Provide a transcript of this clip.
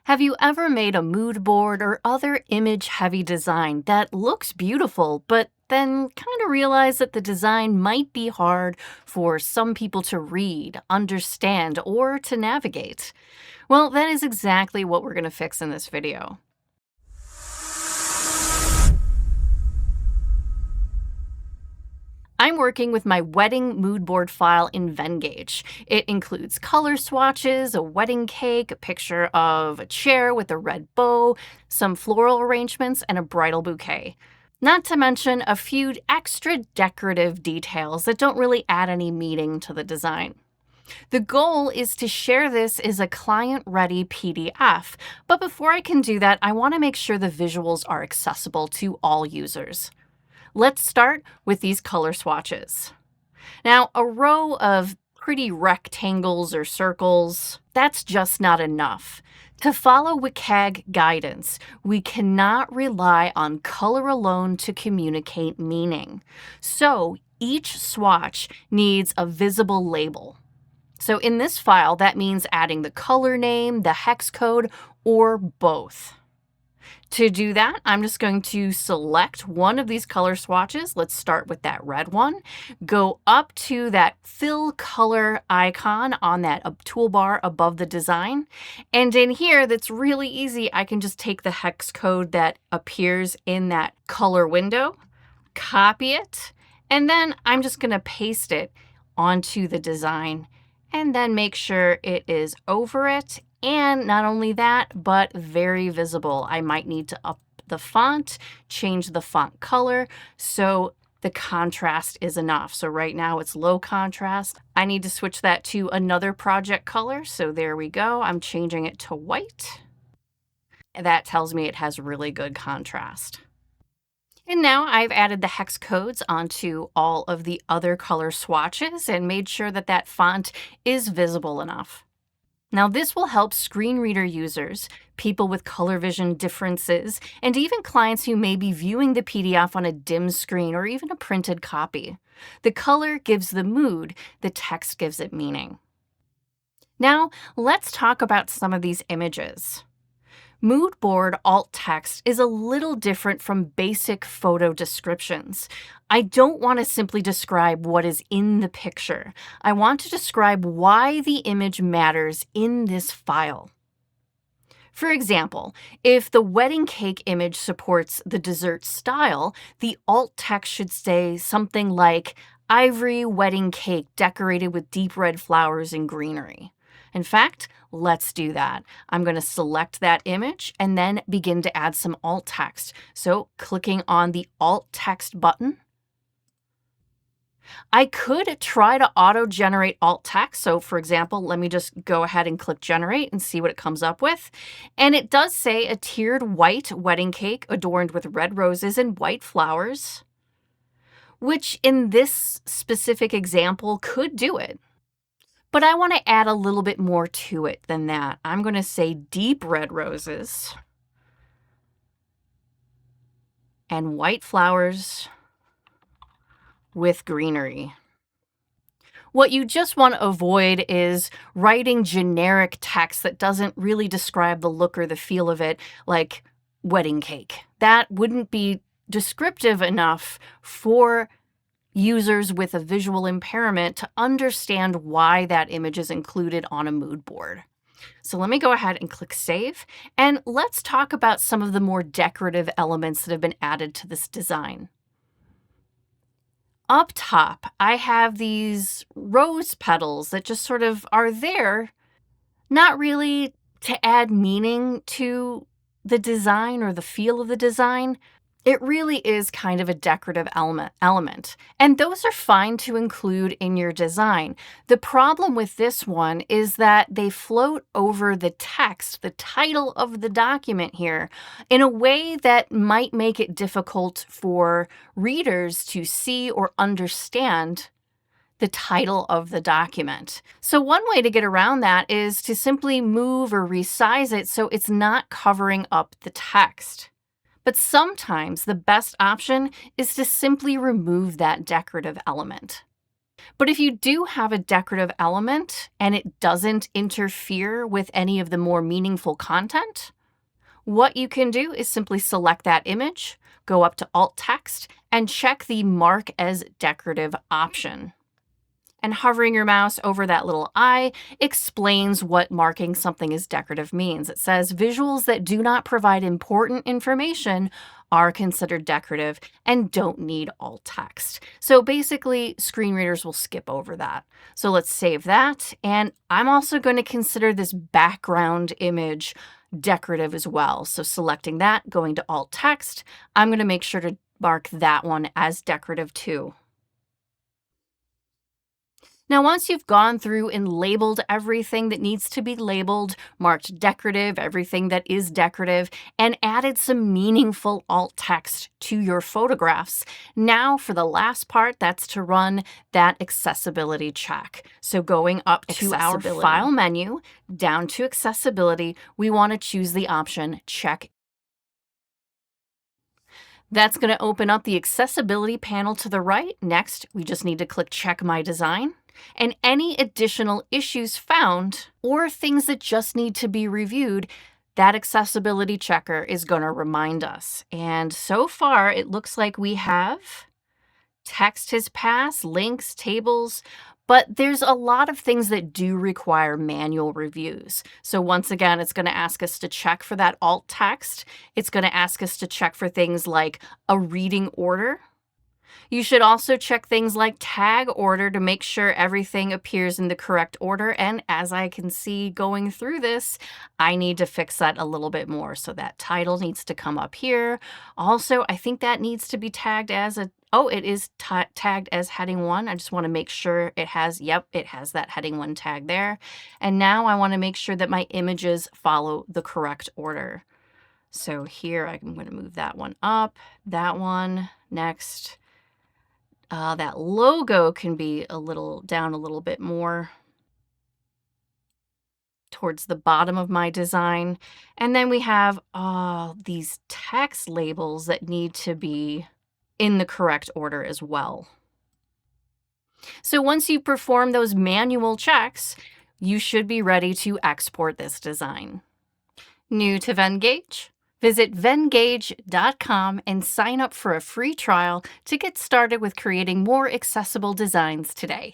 Have you ever made a mood board or other image-heavy design that looks beautiful, but then kind of realize that the design might be hard for some people to read, understand, or to navigate? Well, that is exactly what we're going to fix in this video. I'm working with my wedding mood board file in Venngage. It includes color swatches, a wedding cake, a picture of a chair with a red bow, some floral arrangements, and a bridal bouquet. Not to mention a few extra decorative details that don't really add any meaning to the design. The goal is to share this as a client-ready PDF, but before I can do that, I want to make sure the visuals are accessible to all users. Let's start with these color swatches. Now, a row of pretty rectangles or circles, that's just not enough. To follow WCAG guidance, we cannot rely on color alone to communicate meaning. So each swatch needs a visible label. So in this file, that means adding the color name, the hex code, or both. To do that, I'm just going to select one of these color swatches. Let's start with that red one. Go up to that fill color icon on that toolbar above the design. And in here, that's really easy. I can just take the hex code that appears in that color window, copy it, and then I'm just going to paste it onto the design and then make sure it is over it. And not only that, but very visible. I might need to up the font, change the font color, so the contrast is enough. So right now it's low contrast. I need to switch that to another project color. So there we go. I'm changing it to white. That tells me it has really good contrast. And now I've added the hex codes onto all of the other color swatches and made sure that that font is visible enough. Now, this will help screen reader users, people with color vision differences, and even clients who may be viewing the PDF on a dim screen or even a printed copy. The color gives the mood, the text gives it meaning. Now, let's talk about some of these images. Mood board alt text is a little different from basic photo descriptions. I don't want to simply describe what is in the picture. I want to describe why the image matters in this file. For example, if the wedding cake image supports the dessert style, the alt text should say something like ivory wedding cake decorated with deep red flowers and greenery. In fact, let's do that. I'm going to select that image and then begin to add some alt text. So clicking on the alt text button, I could try to auto-generate alt text. So for example, let me just go ahead and click generate and see what it comes up with. And it does say a tiered white wedding cake adorned with red roses and white flowers, which in this specific example could do it. But I want to add a little bit more to it than that. I'm going to say deep red roses and white flowers with greenery. What you just want to avoid is writing generic text that doesn't really describe the look or the feel of it, like wedding cake. That wouldn't be descriptive enough for users with a visual impairment to understand why that image is included on a mood board. So let me go ahead and click Save, and let's talk about some of the more decorative elements that have been added to this design. Up top, I have these rose petals that just sort of are there, not really to add meaning to the design or the feel of the design. It really is kind of a decorative element, and those are fine to include in your design. The problem with this one is that they float over the text, the title of the document here, in a way that might make it difficult for readers to see or understand the title of the document. So one way to get around that is to simply move or resize it so it's not covering up the text. But sometimes the best option is to simply remove that decorative element. But if you do have a decorative element and it doesn't interfere with any of the more meaningful content, what you can do is simply select that image, go up to Alt Text, and check the Mark as Decorative option. And hovering your mouse over that little eye explains what marking something as decorative means. It says visuals that do not provide important information are considered decorative and don't need alt text. So basically, screen readers will skip over that. So let's save that. And I'm also going to consider this background image decorative as well. So selecting that, going to alt text, I'm going to make sure to mark that one as decorative too. Now, once you've gone through and labeled everything that needs to be labeled, marked decorative, everything that is decorative, and added some meaningful alt text to your photographs, now for the last part, that's to run that accessibility check. So going up to our file menu, down to accessibility, we want to choose the option check. That's going to open up the accessibility panel to the right. Next, we just need to click Check My Design. And any additional issues found or things that just need to be reviewed, that accessibility checker is going to remind us. And so far, it looks like we have text has passed, links, tables, but there's a lot of things that do require manual reviews. So once again, it's going to ask us to check for that alt text. It's going to ask us to check for things like a reading order. You should also check things like tag order to make sure everything appears in the correct order. And as I can see going through this, I need to fix that a little bit more. So that title needs to come up here. Also, I think that needs to be tagged as it is tagged as heading 1. I just want to make sure it has that heading 1 tag there. And now I want to make sure that my images follow the correct order. So here I'm going to move that one up, that one next. That logo can be down a little bit more towards the bottom of my design. And then we have these text labels that need to be in the correct order as well. So once you perform those manual checks, you should be ready to export this design. New to Venngage? Visit Venngage.com and sign up for a free trial to get started with creating more accessible designs today.